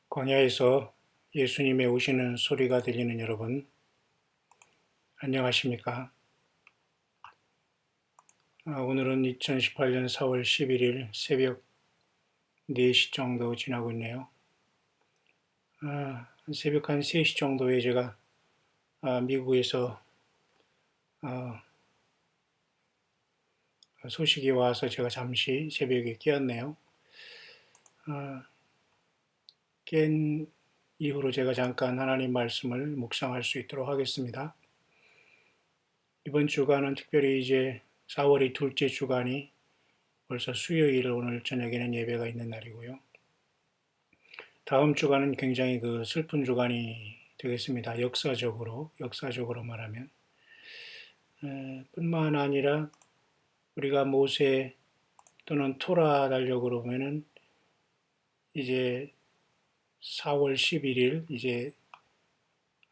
광야에서 예수님의 오시는 소리가 들리는 여러분, 안녕하십니까? 오늘은 2018년 4월 11일 새벽 4시 정도 지나고 있네요. 새벽 한 3시 정도에 제가 미국에서 소식이 와서 제가 잠시 새벽에 깨었네요. 깬 이후로 제가 잠깐 하나님 말씀을 묵상할 수 있도록 하겠습니다. 이번 주간은 특별히 이제 4월의 둘째 주간이 벌써 수요일 오늘 저녁에는 예배가 있는 날이고요. 다음 주간은 굉장히 슬픈 주간이 되겠습니다. 역사적으로 말하면. 뿐만 아니라 우리가 모세 또는 토라 달력으로 보면은 이제 4월 11일 이제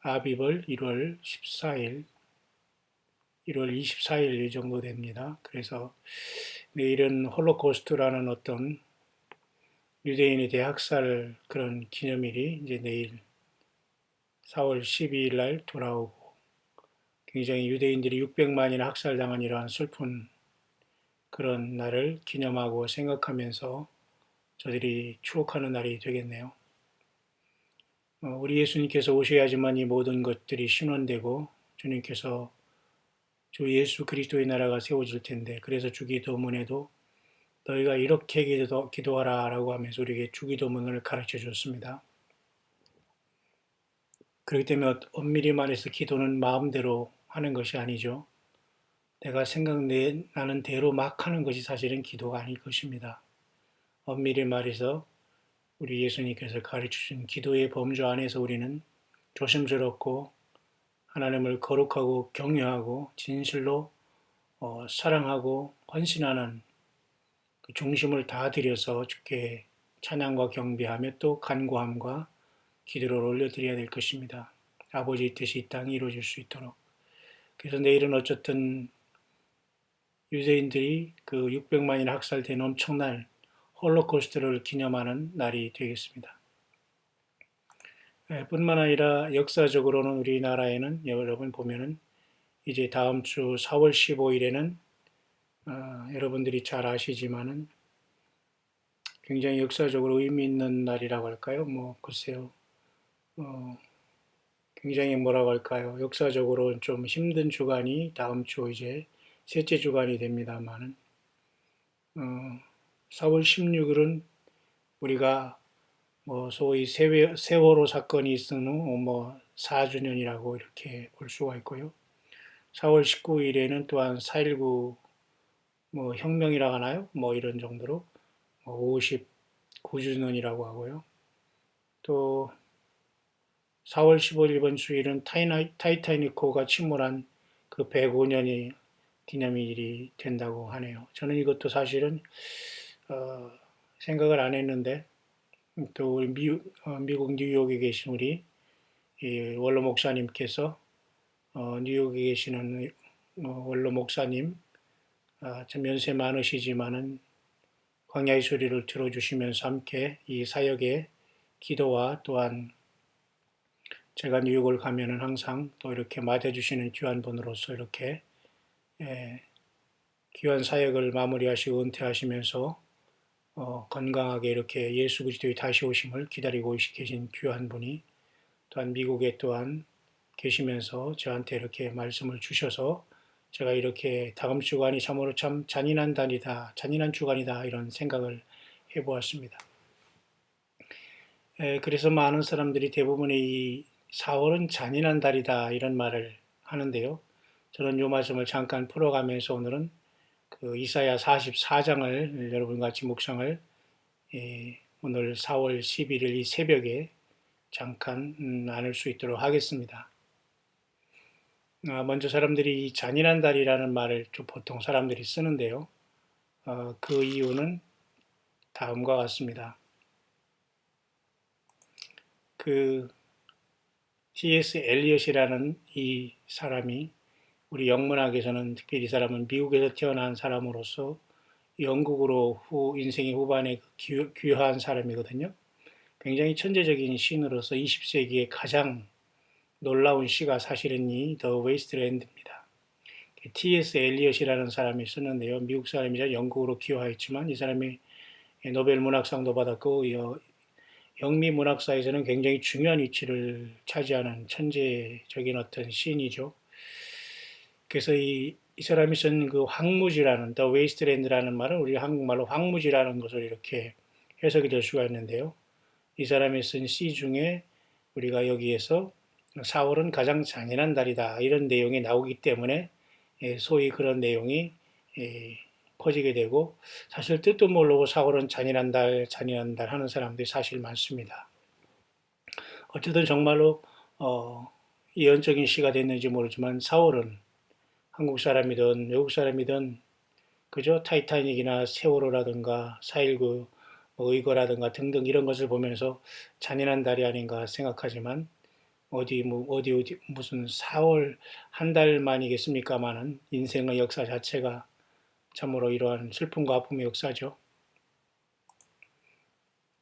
아비벌 1월 14일 1월 24일 이 정도 됩니다. 그래서 내일은 홀로코스트라는 어떤 유대인의 대학살 그런 기념일이 이제 내일 4월 12일 날 돌아오고 굉장히 유대인들이 600만이나 학살당한 이러한 슬픈 그런 날을 기념하고 생각하면서 저들이 추억하는 날이 되겠네요. 우리 예수님께서 오셔야지만 이 모든 것들이 신원되고 주님께서 주 예수 그리스도의 나라가 세워질 텐데 그래서 주기도문에도 너희가 이렇게 기도하라 라고 하면서 우리에게 주기도문을 가르쳐 줬습니다. 그렇기 때문에 엄밀히 말해서 기도는 마음대로 하는 것이 아니죠. 내가 생각나는 대로 막 하는 것이 사실은 기도가 아닐 것입니다. 엄밀히 말해서 우리 예수님께서 가르쳐주신 기도의 범주 안에서 우리는 조심스럽고 하나님을 거룩하고 경외하고 진실로 사랑하고 헌신하는 그 중심을 다 들여서 주께 찬양과 경배하며 또 간구함과 기도를 올려드려야 될 것입니다. 아버지의 뜻이 이 땅에 이루어질 수 있도록. 그래서 내일은 어쨌든 유대인들이 그 600만이나 학살된 엄청난 홀로코스트를 기념하는 날이 되겠습니다. 뿐만 아니라 역사적으로는 우리나라에는 여러분 보면은 이제 다음 주 4월 15일에는 여러분들이 잘 아시지만은 굉장히 역사적으로 의미 있는 날이라고 할까요? 글쎄요. 굉장히 뭐라고 할까요? 역사적으로 좀 힘든 주간이 다음 주 이제 셋째 주간이 됩니다만은 4월 16일은 우리가 소위 세월호 사건이 있은 후 4주년이라고 이렇게 볼 수가 있고요. 4월 19일에는 또한 4.19 혁명이라고 하나요? 이런 정도로 59주년이라고 하고요. 또 4월 15일 이번 주일은 타이타닉호가 침몰한 그 105년이 기념일이 된다고 하네요. 저는 이것도 사실은 생각을 안 했는데 또 우리 미국 뉴욕에 계신 우리 원로 목사님께서 뉴욕에 계시는 원로 목사님 참 연세 많으시지만은 광야의 소리를 들어주시면서 함께 이 사역의 기도와 또한 제가 뉴욕을 가면은 항상 또 이렇게 맞아주시는 귀한 분으로서 이렇게 귀한 사역을 마무리하시고 은퇴하시면서 건강하게 이렇게 예수 그리스도의 다시 오심을 기다리고 계신 귀한 분이 또한 미국에 또한 계시면서 저한테 이렇게 말씀을 주셔서 제가 이렇게 다음 주간이 참으로 참 잔인한 주간이다 이런 생각을 해보았습니다. 그래서 많은 사람들이 대부분의 이 4월은 잔인한 달이다 이런 말을 하는데요. 저는 이 말씀을 잠깐 풀어가면서 오늘은 그 이사야 44장을 여러분 같이 묵상을 오늘 4월 11일 이 새벽에 잠깐 나눌 수 있도록 하겠습니다. 먼저 사람들이 이 잔인한 달이라는 말을 좀 보통 사람들이 쓰는데요. 그 이유는 다음과 같습니다. 그 T.S. 엘리엇이라는 이 사람이 우리 영문학에서는 특별히 이 사람은 미국에서 태어난 사람으로서 영국으로 인생의 후반에 귀화한 사람이거든요. 굉장히 천재적인 시인으로서 20세기의 가장 놀라운 시가 사실은 이 더 웨이스트랜드입니다. T.S. 엘리엇이라는 사람이 썼는데요. 미국 사람이자 영국으로 기여하였지만 이 사람이 노벨 문학상도 받았고 영미 문학사에서는 굉장히 중요한 위치를 차지하는 천재적인 어떤 시인이죠. 그래서 이 사람이 쓴 그 황무지라는 The Wasteland라는 말은 우리 한국말로 황무지라는 것을 이렇게 해석이 될 수가 있는데요. 이 사람이 쓴 시 중에 우리가 여기에서 4월은 가장 잔인한 달이다 이런 내용이 나오기 때문에 소위 그런 내용이 퍼지게 되고 사실 뜻도 모르고 4월은 잔인한 달 하는 사람들이 사실 많습니다. 어쨌든 정말로 예언적인 시가 됐는지 모르지만 4월은 한국 사람이든 외국 사람이든 그죠? 타이타닉이나 세월호라든가 4.19 의거라든가 등등 이런 것을 보면서 잔인한 달이 아닌가 생각하지만 어디 무슨 4월 한 달만이겠습니까마는 인생의 역사 자체가 참으로 이러한 슬픔과 아픔의 역사죠.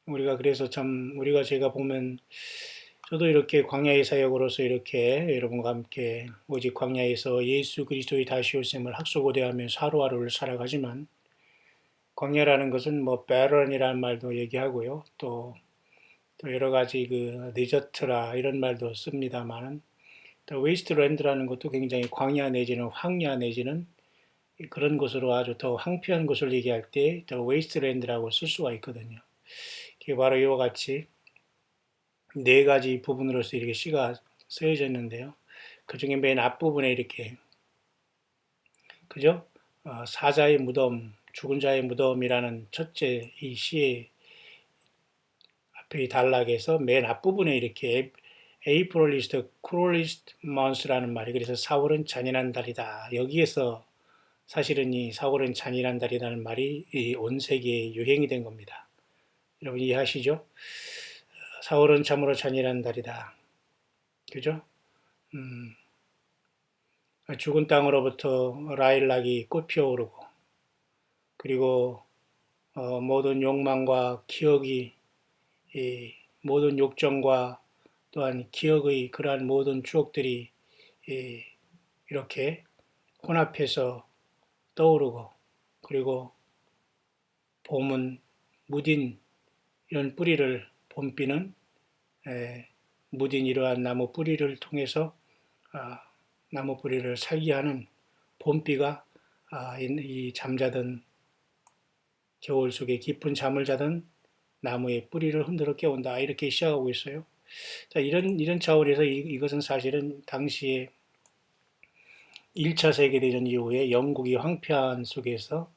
우리가 그래서 참 우리가 제가 보면 저도 이렇게 광야의 사역으로서 이렇게 여러분과 함께 오직 광야에서 예수 그리스도의 다시 오심을 학수고대하면서 하루하루를 살아가지만 광야라는 것은 뭐 배런이라는 말도 얘기하고요. 또 여러 가지 그 데저트라 이런 말도 씁니다만은 또 웨이스트랜드라는 것도 굉장히 광야 내지는 황야 내지는 그런 곳으로 아주 더 황폐한 곳을 얘기할 때 더 웨이스트랜드라고 쓸 수가 있거든요. 그게 바로 이와 같이 네 가지 부분으로서 이렇게 시가 쓰여져 있는데요. 그 중에 맨 앞부분에 이렇게 그죠? 사자의 무덤, 죽은 자의 무덤이라는 첫째 이 시의 앞에 단락에서 맨 앞부분에 이렇게 April is the cruelest month라는 말이 그래서 4월은 잔인한 달이다. 여기에서 사실은 이 4월은 잔인한 달이라는 말이 온 세계에 유행이 된 겁니다. 여러분 이해하시죠? 4월은 참으로 잔인한 달이다. 그죠? 죽은 땅으로부터 라일락이 꽃 피어오르고 그리고 모든 욕망과 기억이 모든 욕정과 또한 기억의 그러한 모든 추억들이 이렇게 혼합해서 떠오르고 그리고 봄은 무딘 이런 뿌리를 봄비는 무딘 이러한 나무 뿌리를 통해서 나무 뿌리를 살게 하는 봄비가 이 잠자던 겨울 속에 깊은 잠을 자던 나무의 뿌리를 흔들어 깨운다 이렇게 시작하고 있어요. 자 이런 차원에서 이것은 사실은 당시에 1차 세계대전 이후에 영국이 황폐한 속에서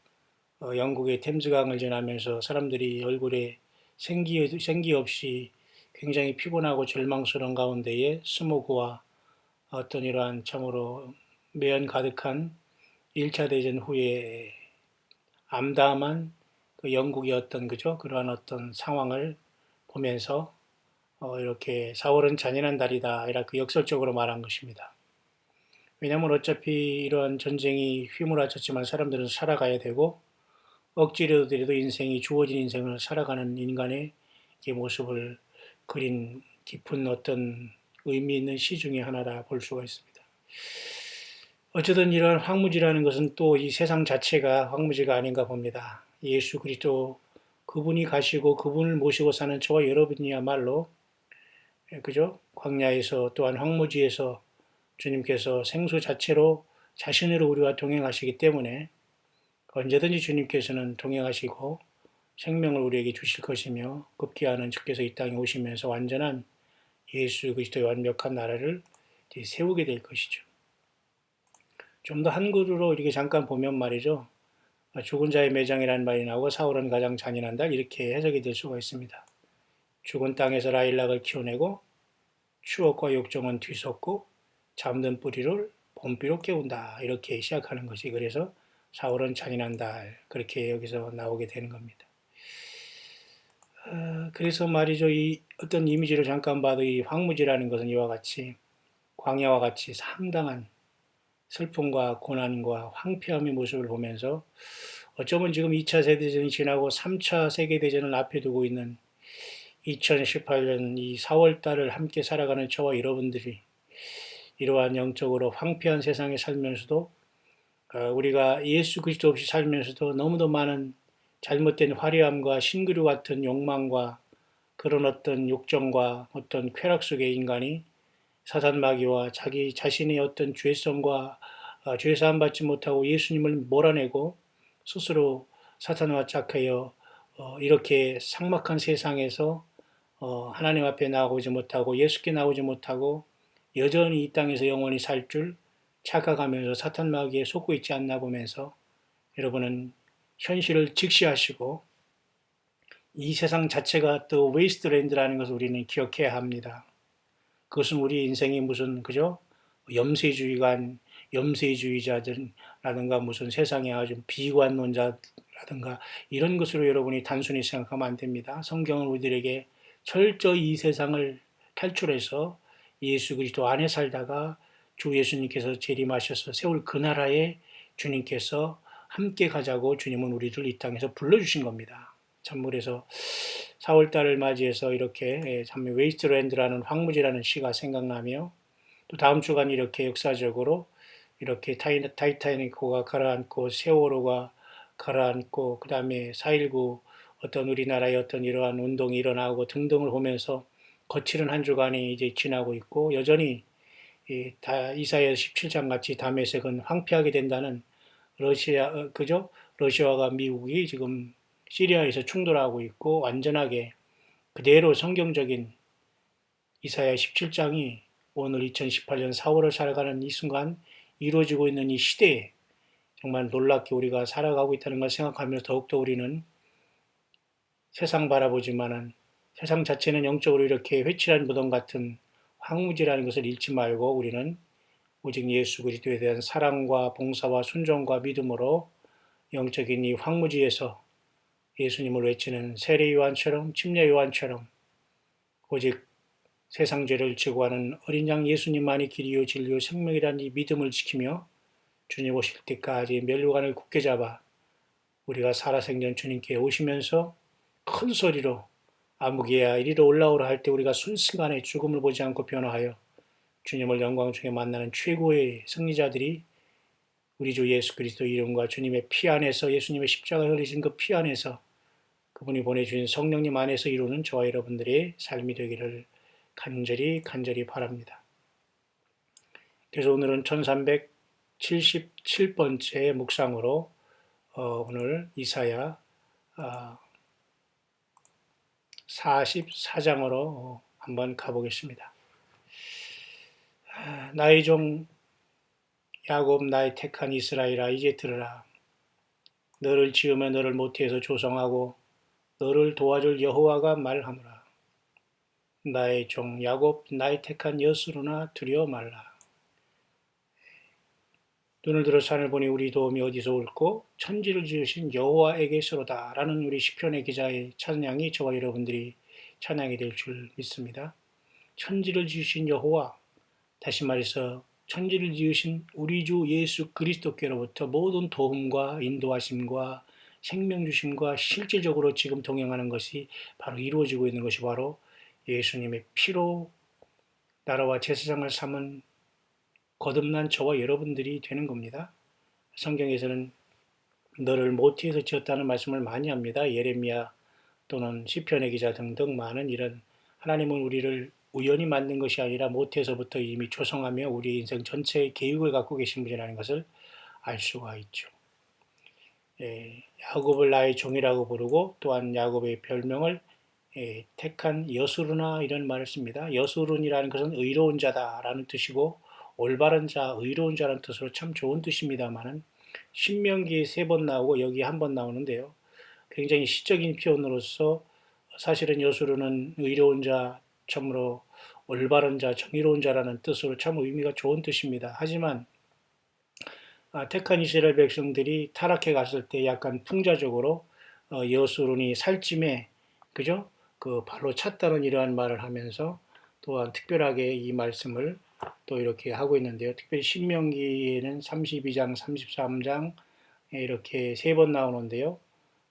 영국의 템즈강을 지나면서 사람들이 얼굴에 생기 없이 굉장히 피곤하고 절망스러운 가운데에 스모그와 어떤 이러한 참으로 매연 가득한 1차 대전 후에 암담한 그 영국의 어떤 그죠 그러한 어떤 상황을 보면서 이렇게 4월은 잔인한 달이다 이렇게 역설적으로 말한 것입니다. 왜냐하면 어차피 이러한 전쟁이 휘몰아쳤지만 사람들은 살아가야 되고 억지로라도 인생이 주어진 인생을 살아가는 인간의 모습을 그린 깊은 어떤 의미 있는 시 중의 하나라 볼 수가 있습니다. 어쨌든 이러한 황무지라는 것은 또 이 세상 자체가 황무지가 아닌가 봅니다. 예수 그리스도 그분이 가시고 그분을 모시고 사는 저와 여러분이야말로 그죠? 광야에서 또한 황무지에서 주님께서 생수 자체로 자신으로 우리와 동행하시기 때문에 언제든지 주님께서는 동행하시고 생명을 우리에게 주실 것이며 급기야는 주께서 이 땅에 오시면서 완전한 예수 그리스도의 완벽한 나라를 세우게 될 것이죠. 좀 더 한글로 이렇게 잠깐 보면 말이죠. 죽은 자의 매장이라는 말이 나오고 4월은 가장 잔인한 달 이렇게 해석이 될 수가 있습니다. 죽은 땅에서 라일락을 키워내고 추억과 욕정은 뒤섞고 잠든 뿌리를 봄비로 깨운다 이렇게 시작하는 것이 그래서 4월은 잔인한 달 그렇게 여기서 나오게 되는 겁니다. 그래서 말이죠. 이 어떤 이미지를 잠깐 봐도 이 황무지라는 것은 이와 같이 광야와 같이 상당한 슬픔과 고난과 황폐함의 모습을 보면서 어쩌면 지금 2차 세계대전이 지나고 3차 세계대전을 앞에 두고 있는 2018년 이 4월 달을 함께 살아가는 저와 여러분들이 이러한 영적으로 황폐한 세상에 살면서도 우리가 예수 그리스도 없이 살면서도 너무도 많은 잘못된 화려함과 신기루 같은 욕망과 그런 어떤 욕정과 어떤 쾌락 속의 인간이 사단 마귀와 자기 자신의 어떤 죄성과 죄 사함 받지 못하고 예수님을 몰아내고 스스로 사탄과 짝하여 이렇게 삭막한 세상에서 하나님 앞에 나오지 못하고 예수께 나오지 못하고 여전히 이 땅에서 영원히 살 줄 착각하면서 사탄 마귀에 속고 있지 않나 보면서 여러분은 현실을 직시하시고 이 세상 자체가 또 웨이스트랜드라는 것을 우리는 기억해야 합니다. 그것은 우리 인생이 무슨 그죠? 염세주의자들라든가 무슨 세상에 아주 비관론자라든가 이런 것으로 여러분이 단순히 생각하면 안 됩니다. 성경은 우리들에게 철저히 이 세상을 탈출해서 예수 그리스도 안에 살다가 주 예수님께서 재림하셔서 세울 그 나라에 주님께서 함께 가자고 주님은 우리를 이 땅에서 불러주신 겁니다. 참으로 4월달을 맞이해서 이렇게 참 웨이스트랜드라는 황무지라는 시가 생각나며 또 다음 주간 이렇게 역사적으로 이렇게 타이타닉호가 가라앉고 세월호가 가라앉고 그 다음에 4.19 어떤 우리나라의 어떤 이러한 운동이 일어나고 등등을 보면서 거칠은 한 주간이 이제 지나고 있고 여전히 이사야 17장 같이 다메섹은 황폐하게 된다는 그죠? 러시아와 미국이 지금 시리아에서 충돌하고 있고 완전하게 그대로 성경적인 이사야 17장이 오늘 2018년 4월을 살아가는 이 순간 이루어지고 있는 이 시대에 정말 놀랍게 우리가 살아가고 있다는 걸 생각하면서 더욱더 우리는 세상 바라보지만은 세상 자체는 영적으로 이렇게 회칠한 무덤 같은 황무지라는 것을 잃지 말고 우리는 오직 예수 그리스도에 대한 사랑과 봉사와 순종과 믿음으로 영적인 이 황무지에서 예수님을 외치는 세례 요한처럼 침례 요한처럼 오직 세상 죄를 지고하는 어린 양 예수님만이 길이요 진리요 생명이라는 이 믿음을 지키며 주님 오실 때까지 멸류관을 굳게 잡아 우리가 살아생전 주님께 오시면서 큰 소리로 아무개야 이리로 올라오라 할 때 우리가 순식간에 죽음을 보지 않고 변화하여 주님을 영광 중에 만나는 최고의 승리자들이 우리 주 예수 그리스도 이름과 주님의 피 안에서 예수님의 십자가 흘리신 그 피 안에서 그분이 보내주신 성령님 안에서 이루는 저와 여러분들의 삶이 되기를 간절히 바랍니다. 그래서 오늘은 1377번째 묵상으로 오늘 이사야 44장으로 한번 가보겠습니다. 나의 종 야곱 나의 택한 이스라엘아 이제 들으라. 너를 지으며 너를 모태에서 조성하고 너를 도와줄 여호와가 말하노라. 나의 종 야곱 나의 택한 여수로나 두려워 말라. 눈을 들어 산을 보니 우리 도움이 어디서 올고 천지를 지으신 여호와에게서로다 라는 우리 시편의 기자의 찬양이 저와 여러분들이 찬양이 될 줄 믿습니다. 천지를 지으신 여호와, 다시 말해서 천지를 지으신 우리 주 예수 그리스도께로부터 모든 도움과 인도하심과 생명 주심과 실질적으로 지금 동행하는 것이 바로 이루어지고 있는 것이 바로 예수님의 피로 나라와 제사장을 삼은 거듭난 저와 여러분들이 되는 겁니다. 성경에서는 너를 모태에서 지었다는 말씀을 많이 합니다. 예레미야 또는 시편의 기자 등등 많은 이런 하나님은 우리를 우연히 만든 것이 아니라 모태에서부터 이미 조성하며 우리의 인생 전체의 계획을 갖고 계신 분이라는 것을 알 수가 있죠. 야곱을 나의 종이라고 부르고 또한 야곱의 별명을 택한 여수르나 이런 말을 씁니다. 여수른이라는 것은 의로운 자다라는 뜻이고 올바른 자, 의로운 자라는 뜻으로 참 좋은 뜻입니다만은 신명기에 3번 나오고 여기 한 번 나오는데요. 굉장히 시적인 표현으로서 사실은 여수르는 의로운 자, 참으로 올바른 자, 정의로운 자라는 뜻으로 참 의미가 좋은 뜻입니다. 하지만 택한 이스라엘 백성들이 타락해 갔을 때 약간 풍자적으로 여수론이 살찜에 그죠? 그 발로 찼다는 이러한 말을 하면서 또한 특별하게 이 말씀을 또 이렇게 하고 있는데요. 특별히 신명기에는 32장, 33장 이렇게 3번 나오는데요.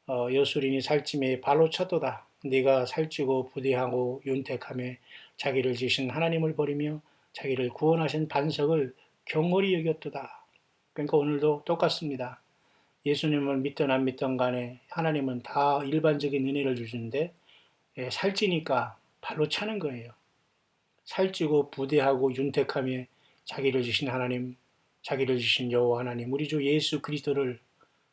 여수린이 살찜에 발로 찼도다. 네가 살찌고 부대하고 윤택함에 자기를 지신 하나님을 버리며 자기를 구원하신 반석을 경홀히 여겼도다. 그러니까 오늘도 똑같습니다. 예수님을 믿든 안 믿든 간에 하나님은 다 일반적인 은혜를 주시는데 살찌니까 발로 차는 거예요. 살찌고 부대하고 윤택함에 자기를 주신 하나님, 자기를 주신 여호와 하나님, 우리 주 예수 그리스도를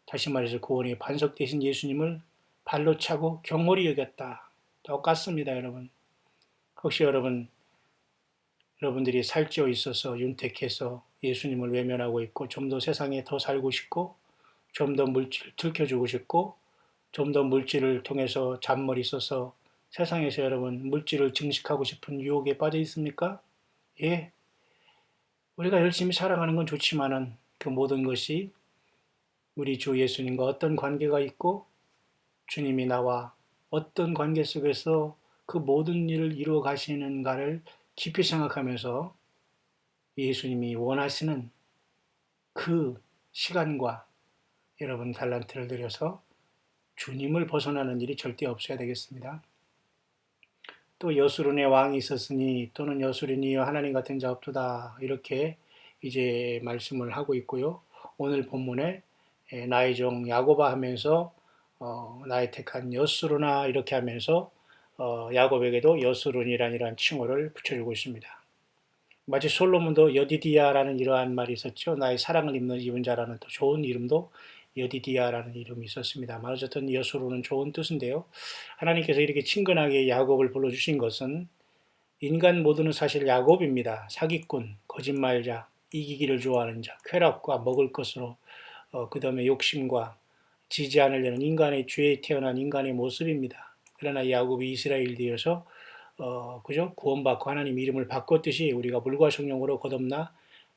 다시 말해서 구원의 반석 되신 예수님을 발로 차고 경홀히 여겼다. 똑같습니다, 여러분. 혹시 여러분들이 살찌어 있어서 윤택해서 예수님을 외면하고 있고 좀 더 세상에 더 살고 싶고 좀 더 물질을 들켜주고 싶고 좀 더 물질을 통해서 잔머리 써서 세상에서 여러분 물질을 증식하고 싶은 유혹에 빠져 있습니까? 예. 우리가 열심히 살아가는 건 좋지만은 그 모든 것이 우리 주 예수님과 어떤 관계가 있고 주님이 나와 어떤 관계 속에서 그 모든 일을 이루어 가시는가를 깊이 생각하면서 예수님이 원하시는 그 시간과 여러분 달란트를 들여서 주님을 벗어나는 일이 절대 없어야 되겠습니다. 또 여수론의 왕이 있었으니 또는 여수론이여 하나님 같은 자 없도다 이렇게 이제 말씀을 하고 있고요. 오늘 본문에 나의 종 야고바 하면서 나의 택한 여수로나 이렇게 하면서 야곱에게도 여수론이라는 칭호를 붙여주고 있습니다. 마치 솔로몬도 여디디아라는 이러한 말이 있었죠. 나의 사랑을 입은 자라는 또 좋은 이름도 여디디아라는 이름이 있었습니다만 어쨌든 여수로는 좋은 뜻인데요. 하나님께서 이렇게 친근하게 야곱을 불러주신 것은 인간 모두는 사실 야곱입니다. 사기꾼, 거짓말자, 이기기를 좋아하는 자, 쾌락과 먹을 것으로 그 다음에 욕심과 지지 않으려는 인간의 죄에 태어난 인간의 모습입니다. 그러나 야곱이 이스라엘 되어서 그죠? 구원받고 하나님 이름을 바꿨듯이 우리가 물과 성령으로 거듭나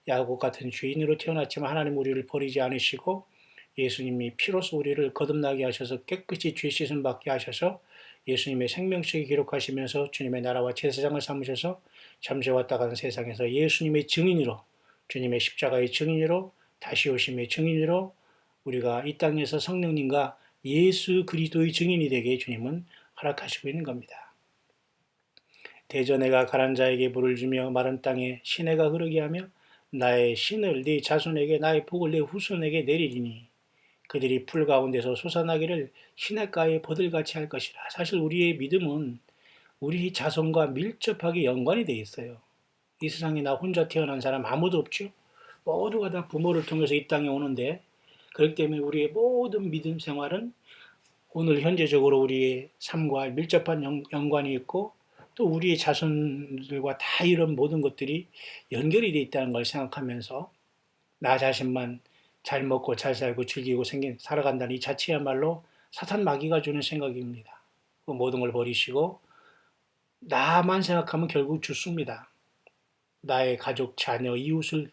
야곱 같은 죄인으로 태어났지만 하나님 우리를 버리지 않으시고 예수님이 피로써 우리를 거듭나게 하셔서 깨끗이 죄 씻음 받게 하셔서 예수님의 생명책에 기록하시면서 주님의 나라와 제사장을 삼으셔서 잠시 왔다 간 세상에서 예수님의 증인으로 주님의 십자가의 증인으로 다시 오심의 증인으로 우리가 이 땅에서 성령님과 예수 그리스도의 증인이 되게 주님은 허락하시고 있는 겁니다. 대전해가 가난 자에게 물을 주며 마른 땅에 시내가 흐르게 하며 나의 신을 네 자손에게 나의 복을 네 후손에게 내리리니 그들이 풀 가운데서 솟아나기를 시냇가에 버들같이 할 것이라. 사실 우리의 믿음은 우리 자손과 밀접하게 연관이 되어 있어요. 이 세상에 나 혼자 태어난 사람 아무도 없죠. 모두가 다 부모를 통해서 이 땅에 오는데 그렇기 때문에 우리의 모든 믿음 생활은 오늘 현재적으로 우리의 삶과 밀접한 연관이 있고 또 우리의 자손들과 다 이런 모든 것들이 연결이 되어 있다는 걸 생각하면서 나 자신만 잘 먹고 잘 살고 즐기고 살아간다는 이 자체야말로 사탄 마귀가 주는 생각입니다. 그 모든 걸 버리시고 나만 생각하면 결국 죽습니다. 나의 가족, 자녀, 이웃을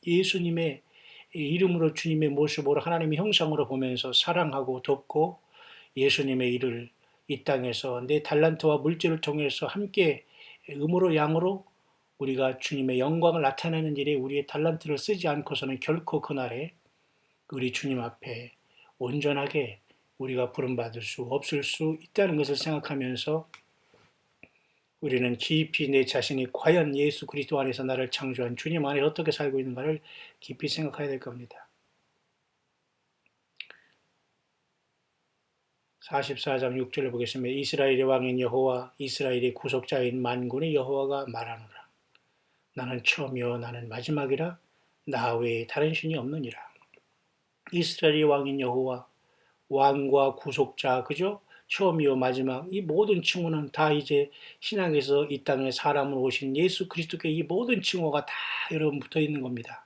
예수님의 이름으로 주님의 모습으로 하나님의 형상으로 보면서 사랑하고 돕고 예수님의 일을 이 땅에서 내 달란트와 물질을 통해서 함께 음으로 양으로 우리가 주님의 영광을 나타내는 일에 우리의 달란트를 쓰지 않고서는 결코 그날에 우리 주님 앞에 온전하게 우리가 부름받을 수 없을 수 있다는 것을 생각하면서 우리는 깊이 내 자신이 과연 예수 그리스도 안에서 나를 창조한 주님 안에 어떻게 살고 있는가를 깊이 생각해야 될 겁니다. 44장 6절을 보겠습니다. 이스라엘의 왕인 여호와 이스라엘의 구속자인 만군의 여호와가 말하노라. 나는 처음이요 나는 마지막이라 나 외에 다른 신이 없느니라. 이스라엘의 왕인 여호와 왕과 구속자 그죠? 처음이요 마지막 이 모든 칭호는 다 이제 신약에서 이 땅에 사람으로 오신 예수 그리스도께 이 모든 칭호가 다 여러분 붙어 있는 겁니다.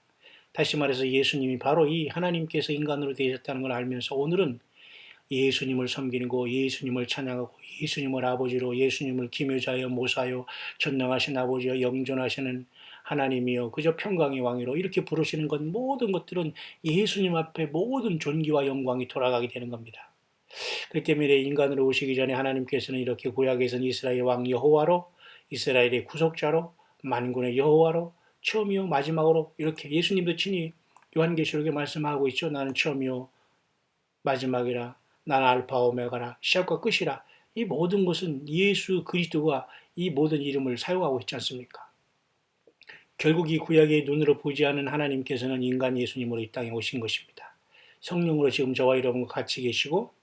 다시 말해서 예수님이 바로 이 하나님께서 인간으로 되셨다는 걸 알면서 오늘은 예수님을 섬기는 거, 예수님을 찬양하고 예수님을 아버지로 예수님을 기묘자여 모사여 전능하신 아버지여 영존하시는 하나님이여 그저 평강의 왕이로 이렇게 부르시는 것 모든 것들은 예수님 앞에 모든 존귀와 영광이 돌아가게 되는 겁니다. 그렇기 때문에 인간으로 오시기 전에 하나님께서는 이렇게 구약에서는 이스라엘 왕 여호와로 이스라엘의 구속자로 만군의 여호와로 처음이요 마지막으로 이렇게 예수님도 친히 요한계시록에 말씀하고 있죠. 나는 처음이요 마지막이라 나는 알파 오메가라 시작과 끝이라 이 모든 것은 예수 그리스도가 이 모든 이름을 사용하고 있지 않습니까? 결국 이 구약의 눈으로 보지 않은 하나님께서는 인간 예수님으로 이 땅에 오신 것입니다. 성령으로 지금 저와 여러분과 같이 계시고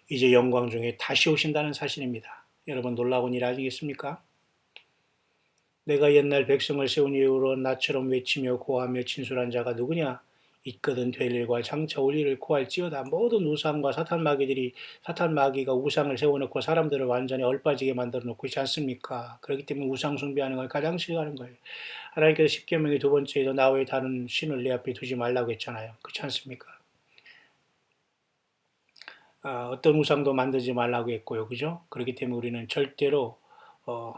이제 영광 중에 다시 오신다는 사실입니다. 여러분 놀라운 일 아니겠습니까? 내가 옛날 백성을 세운 이후로 나처럼 외치며 고하며 진술한 자가 누구냐? 있거든 될 일과 장차 올 일을 고할지어다. 모든 우상과 사탄 마귀들이 사탄 마귀가 우상을 세워놓고 사람들을 완전히 얼빠지게 만들어 놓고 있지 않습니까? 그렇기 때문에 우상 숭배하는 걸 가장 싫어하는 거예요. 하나님께서 십계명의 두 번째에도 나 외에 다른 신을 내 앞에 두지 말라고 했잖아요. 그렇지 않습니까? 어떤 우상도 만들지 말라고 했고요. 그죠? 그렇기 때문에 우리는 절대로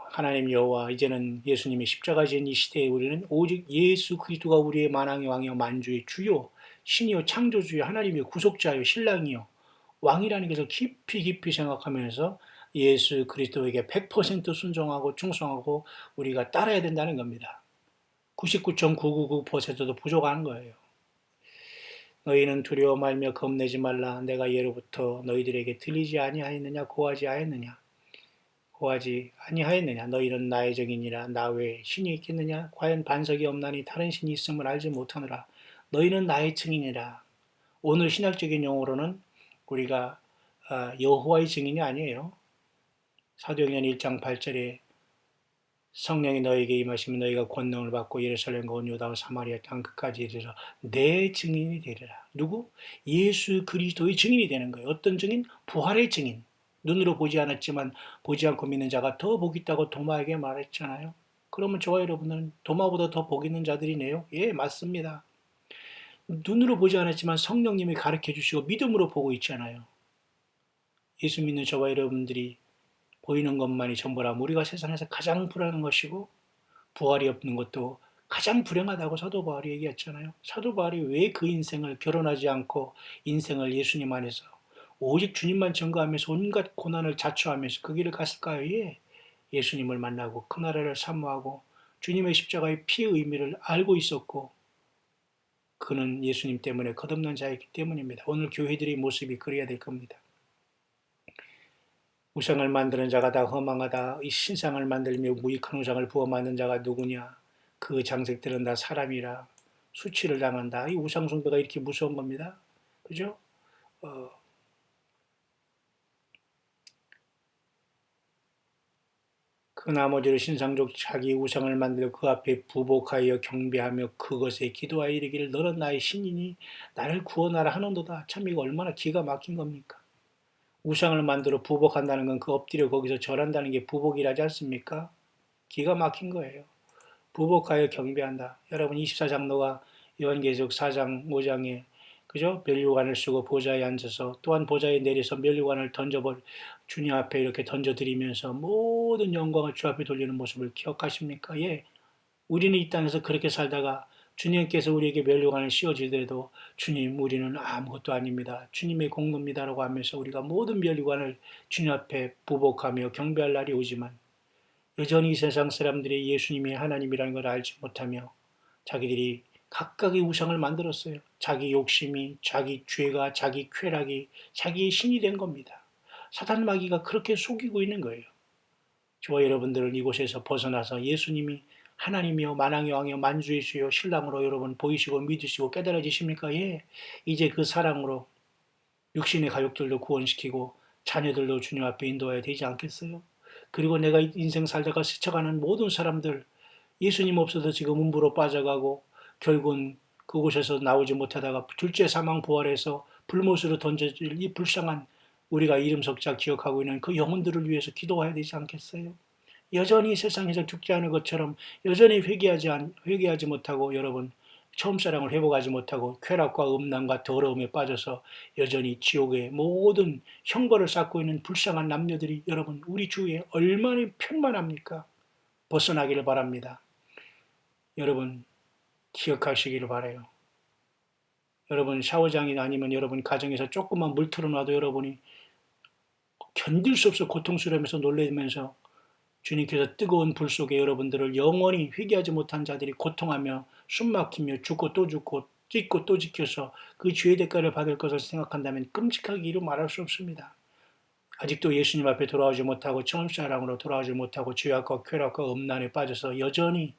하나님 여호와 이제는 예수님이 십자가 지은 이 시대에 우리는 오직 예수 그리스도가 우리의 만왕의 왕이요 만주의 주요 신이요 창조주요 하나님의 구속자요 신랑이요 왕이라는 것을 깊이 깊이 생각하면서 예수 그리스도에게 100% 순종하고 충성하고 우리가 따라야 된다는 겁니다. 99.999%도 부족한 거예요. 너희는 두려워 말며 겁내지 말라. 내가 예로부터 너희들에게 들리지 아니하였느냐 고하지 아니하였느냐 고하지 아니하였느냐. 너희는 나의 정인이라 나 외에 신이 있겠느냐. 과연 반석이 없나니 다른 신이 있음을 알지 못하느라. 너희는 나의 증인이라. 오늘 신학적인 용어로는 우리가 여호와의 증인이 아니에요. 사도행전 1장 8절에 성령이 너에게 임하시면 너희가 권능을 받고 예루살렘과 온 유다와 사마리아 땅 끝까지 이르러 내 증인이 되리라. 누구? 예수 그리스도의 증인이 되는 거예요. 어떤 증인? 부활의 증인. 눈으로 보지 않았지만 보지 않고 믿는 자가 더 복 있다고 도마에게 말했잖아요. 그러면 저와 여러분은 도마보다 더 복 있는 자들이네요. 예, 맞습니다. 눈으로 보지 않았지만 성령님이 가르쳐 주시고 믿음으로 보고 있잖아요. 예수 믿는 저와 여러분들이 보이는 것만이 전부라면 우리가 세상에서 가장 불안한 것이고 부활이 없는 것도 가장 불행하다고 사도 바울이 얘기했잖아요. 사도 바울이 왜 그 인생을 결혼하지 않고 인생을 예수님 안에서 오직 주님만 증거하면서 온갖 고난을 자초하면서 그 길을 갔을까요? 예. 예수님을 만나고 그 나라를 사모하고 주님의 십자가의 피의 의미를 알고 있었고 그는 예수님 때문에 거듭난 자이기 때문입니다. 오늘 교회들의 모습이 그래야 될 겁니다. 우상을 만드는 자가 다 허망하다. 이 신상을 만들며 무익한 우상을 부어 만든 자가 누구냐. 그 장색들은 다 사람이라 수치를 당한다. 이 우상 숭배가 이렇게 무서운 겁니다. 그죠? 그 나머지로 신상적 자기 우상을 만들어 그 앞에 부복하여 경배하며 그것에 기도하여 이르기를 너는 나의 신이니 나를 구원하라 하는도다. 참 이거 얼마나 기가 막힌 겁니까? 우상을 만들어 부복한다는 건 그 엎드려 거기서 절한다는 게 부복이라지 않습니까? 기가 막힌 거예요. 부복하여 경배한다. 여러분 24장로가 요한계시록 4장 5장에 그죠? 면류관을 쓰고 보좌에 앉아서 또한 보좌에 내려서 면류관을 주님 앞에 이렇게 던져드리면서 모든 영광을 주 앞에 돌리는 모습을 기억하십니까? 예. 우리는 이 땅에서 그렇게 살다가 주님께서 우리에게 면류관을 씌워주더라도 주님 우리는 아무것도 아닙니다. 주님의 공로입니다라고 하면서 우리가 모든 면류관을 주님 앞에 부복하며 경배할 날이 오지만 여전히 세상 사람들이 예수님이 하나님이라는 걸 알지 못하며 자기들이 각각의 우상을 만들었어요. 자기 욕심이, 자기 죄가, 자기 쾌락이 자기의 신이 된 겁니다. 사탄 마귀가 그렇게 속이고 있는 거예요. 저와 여러분들은 이곳에서 벗어나서 예수님이 하나님이요 만왕의 왕이요 만주의 주요 신랑으로 여러분 보이시고 믿으시고 깨달아지십니까? 예. 이제 그 사랑으로 육신의 가족들도 구원시키고 자녀들도 주님 앞에 인도해야 되지 않겠어요? 그리고 내가 인생 살다가 스쳐가는 모든 사람들 예수님 없어서 지금 음부로 빠져가고 결국은 그곳에서 나오지 못하다가 둘째 사망 부활해서 불못으로 던져질 이 불쌍한 우리가 이름 석자 기억하고 있는 그 영혼들을 위해서 기도해야 되지 않겠어요? 여전히 세상에서 죽지 않은 것처럼 여전히 회개하지 못하고 여러분 처음 사랑을 회복하지 못하고 쾌락과 음란과 더러움에 빠져서 여전히 지옥의 모든 형벌을 쌓고 있는 불쌍한 남녀들이 여러분 우리 주위에 얼마나 편만합니까? 벗어나기를 바랍니다. 여러분 기억하시기를 바라요. 여러분 샤워장이 아니면 여러분 가정에서 조금만 물 틀어놔도 여러분이 견딜 수 없어 고통스러우면서 놀라면서 주님께서 뜨거운 불 속에 여러분들을 영원히 회개하지 못한 자들이 고통하며 숨막히며 죽고 또 죽고 찢고 또 찢겨서 그 죄의 대가를 받을 것을 생각한다면 끔찍하기로 말할 수 없습니다. 아직도 예수님 앞에 돌아오지 못하고 처음 사랑으로 돌아오지 못하고 죄악과 쾌락과 음란에 빠져서 여전히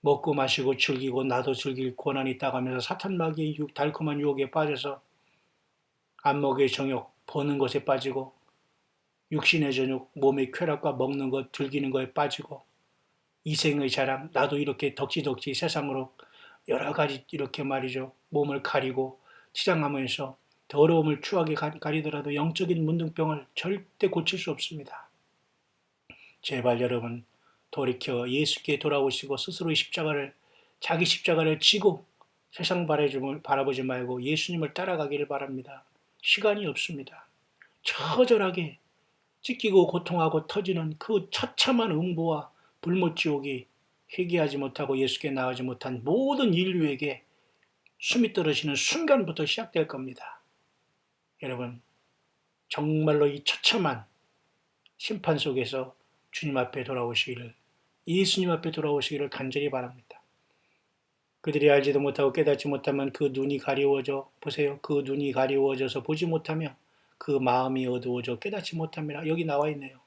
먹고 마시고 즐기고 나도 즐길 고난이 있다고 하면서 사탄 마귀의 달콤한 유혹에 빠져서 안목의 정욕, 보는 것에 빠지고 육신의 전욕, 몸의 쾌락과 먹는 것, 즐기는 것에 빠지고 이생의 자랑, 나도 이렇게 덕지덕지 세상으로 여러 가지 이렇게 말이죠. 몸을 가리고 치장하면서 더러움을 추하게 가리더라도 영적인 문둥병을 절대 고칠 수 없습니다. 제발 여러분 돌이켜 예수께 돌아오시고 스스로의 자기 십자가를 지고 세상 바라보지 말고 예수님을 따라가기를 바랍니다. 시간이 없습니다. 처절하게 찢기고 고통하고 터지는 그 처참한 음보와 불못지옥이 회개하지 못하고 예수께 나아가지 못한 모든 인류에게 숨이 떨어지는 순간부터 시작될 겁니다. 여러분 정말로 이 처참한 심판 속에서 주님 앞에 돌아오시기를, 예수님 앞에 돌아오시기를 간절히 바랍니다. 그들이 알지도 못하고 깨닫지 못하면 그 눈이 가리워져, 보세요. 그 눈이 가리워져서 보지 못하며 그 마음이 어두워져 깨닫지 못합니다. 여기 나와 있네요.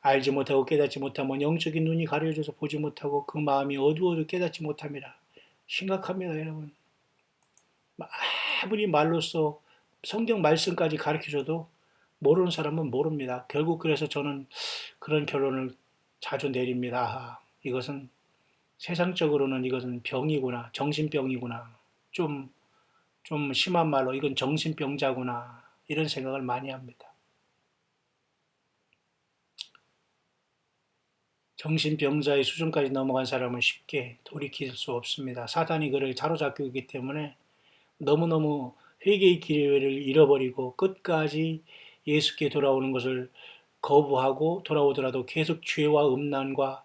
알지 못하고 깨닫지 못하면 영적인 눈이 가려져서 보지 못하고 그 마음이 어두워져 깨닫지 못합니다. 심각합니다, 여러분. 아무리 말로써 성경 말씀까지 가르쳐줘도 모르는 사람은 모릅니다. 결국 그래서 저는 그런 결론을 자주 내립니다. 이것은 세상적으로는 이것은 병이구나, 정신병이구나, 좀, 좀 심한 말로 이건 정신병자구나, 이런 생각을 많이 합니다. 정신병자의 수준까지 넘어간 사람은 쉽게 돌이킬 수 없습니다. 사단이 그를 사로잡고 있기 때문에 너무너무 회개의 기회를 잃어버리고 끝까지 예수께 돌아오는 것을 거부하고 돌아오더라도 계속 죄와 음란과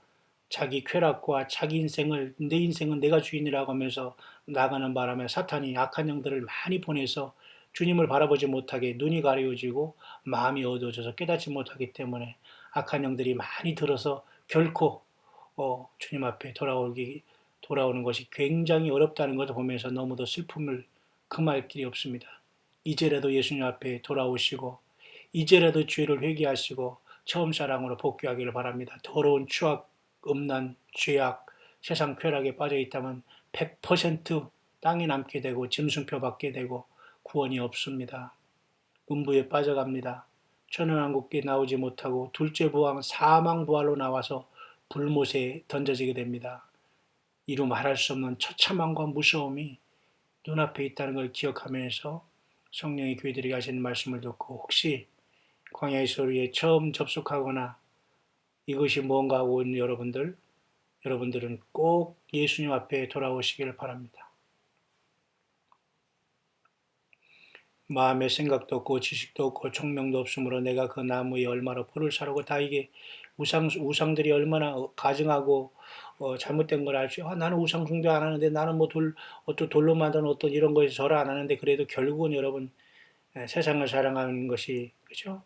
자기 쾌락과 자기 인생을 내 인생은 내가 주인이라고 하면서 나가는 바람에 사탄이 악한 영들을 많이 보내서 주님을 바라보지 못하게 눈이 가려워지고 마음이 어두워져서 깨닫지 못하기 때문에 악한 영들이 많이 들어서 결코 주님 앞에 돌아오는 것이 굉장히 어렵다는 것을 보면서 너무도 슬픔을 금할 길이 없습니다. 이제라도 예수님 앞에 돌아오시고 이제라도 죄를 회개하시고 처음 사랑으로 복귀하기를 바랍니다. 더러운 추악, 음란, 죄악, 세상 쾌락에 빠져 있다면 100% 땅에 남게 되고 짐승표 받게 되고 구원이 없습니다. 음부에 빠져갑니다. 천연왕국에 나오지 못하고 둘째 부왕 사망부활로 나와서 불못에 던져지게 됩니다. 이루 말할 수 없는 처참함과 무서움이 눈앞에 있다는 걸 기억하면서 성령의 교회들이 하시는 말씀을 듣고 혹시 광야의 소리에 처음 접속하거나 이것이 뭔가 하고 있는 여러분들은 꼭 예수님 앞에 돌아오시기를 바랍니다. 마음의 생각도 없고 지식도 없고 총명도 없으므로 내가 그 나무에 얼마나 풀을 사르고 다 이게 우상들이 얼마나 가증하고 잘못된 걸 알죠. 나는 우상 숭배 안 하는데 나는 뭐 어떤 돌로 만든 어떤 이런 거에 절을 안 하는데 그래도 결국은 여러분 세상을 사랑하는 것이 그죠?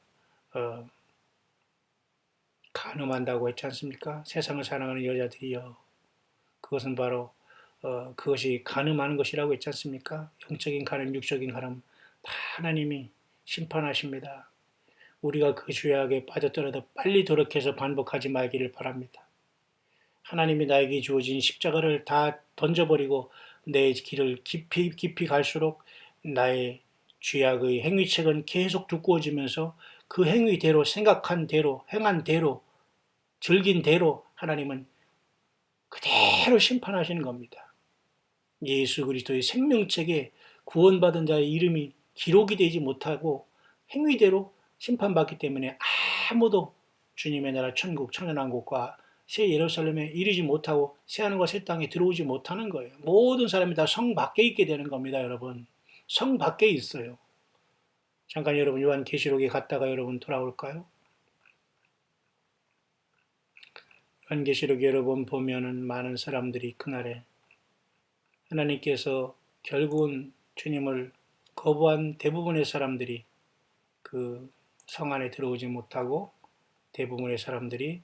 간음한다고 했지 않습니까? 세상을 사랑하는 여자들이요. 그것은 바로 그것이 간음하는 것이라고 했지 않습니까? 영적인 간음, 육적인 간음 다 하나님이 심판하십니다. 우리가 그 죄악에 빠졌더라도 빨리 돌이켜서 반복하지 말기를 바랍니다. 하나님이 나에게 주어진 십자가를 다 던져버리고 내 길을 깊이 깊이 갈수록 나의 죄악의 행위책은 계속 두꺼워지면서 그 행위대로 생각한 대로 행한 대로 즐긴 대로 하나님은 그대로 심판하시는 겁니다. 예수 그리스도의 생명책에 구원받은 자의 이름이 기록이 되지 못하고 행위대로 심판받기 때문에 아무도 주님의 나라 천국 천연왕국과 새 예루살렘에 이르지 못하고 새하늘과 새 땅에 들어오지 못하는 거예요. 모든 사람이 다 성 밖에 있게 되는 겁니다. 여러분 성 밖에 있어요. 잠깐 여러분 요한계시록에 갔다가 여러분 돌아올까요? 요한계시록 여러분 보면은 많은 사람들이 그날에 하나님께서 결국은 주님을 거부한 대부분의 사람들이 그 성 안에 들어오지 못하고 대부분의 사람들이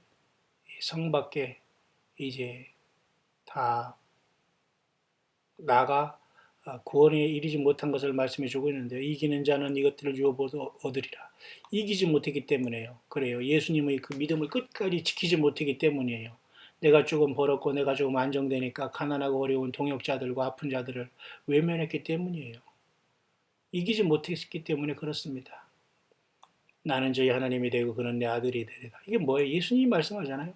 성 밖에 이제 다 나가 구원에 이르지 못한 것을 말씀해 주고 있는데요. 이기는 자는 이것들을 유업으로 얻으리라. 이기지 못했기 때문에요. 그래요. 예수님의 그 믿음을 끝까지 지키지 못했기 때문이에요. 내가 조금 벌었고 내가 조금 안정되니까 가난하고 어려운 동역자들과 아픈 자들을 외면했기 때문이에요. 이기지 못했기 때문에 그렇습니다. 나는 저희 하나님이 되고 그는 내 아들이 되리라. 이게 뭐예요? 예수님이 말씀하잖아요.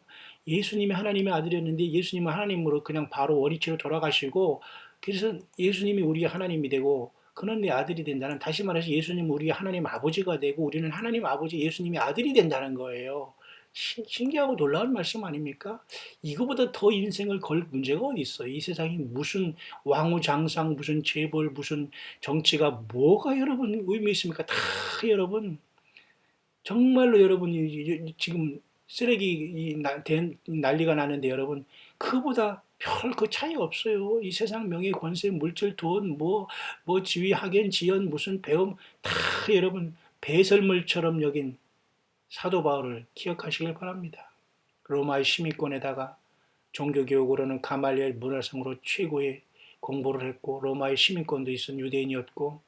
예수님이 하나님의 아들이었는데 예수님은 하나님으로 그냥 바로 원위치로 돌아가시고, 그래서 예수님이 우리의 하나님이 되고 그는 내 아들이 된다는, 다시 말해서 예수님은 우리의 하나님 아버지가 되고 우리는 하나님 아버지 예수님이 아들이 된다는 거예요. 신기하고 놀라운 말씀 아닙니까? 이거보다 더 인생을 걸 문제가 어디 있어요? 이 세상이 무슨 왕후장상, 무슨 재벌, 무슨 정치가 뭐가 여러분 의미 있습니까? 다 여러분 정말로 여러분이 지금 쓰레기 난리가 나는데 여러분, 그보다 별 그 차이 없어요. 이 세상 명예, 권세, 물질, 돈, 뭐 지위, 학연, 지연, 무슨 배움 다 여러분 배설물처럼 여긴 사도 바울을 기억하시길 바랍니다. 로마의 시민권에다가 종교교육으로는 가말리엘 문화상으로 최고의 공부를 했고, 로마의 시민권도 있은 유대인이었고,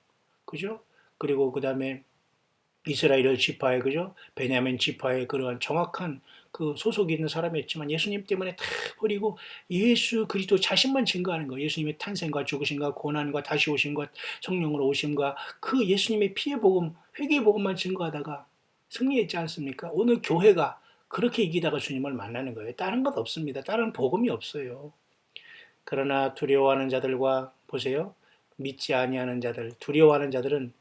그죠? 그리고 그 다음에 이스라엘 지파의, 그죠? 베냐민 지파의 그러한 정확한 그 소속이 있는 사람이었지만 예수님 때문에 다 버리고 예수 그리스도 자신만 증거하는 거예요. 예수님의 탄생과 죽으심과 고난과 다시 오심과 성령으로 오심과 그 예수님의 피의 복음, 회개의 복음만 증거하다가 승리했지 않습니까? 오늘 교회가 그렇게 이기다가 주님을 만나는 거예요. 다른 것 없습니다. 다른 복음이 없어요. 그러나 두려워하는 자들과, 보세요, 믿지 아니하는 자들, 두려워하는 자들은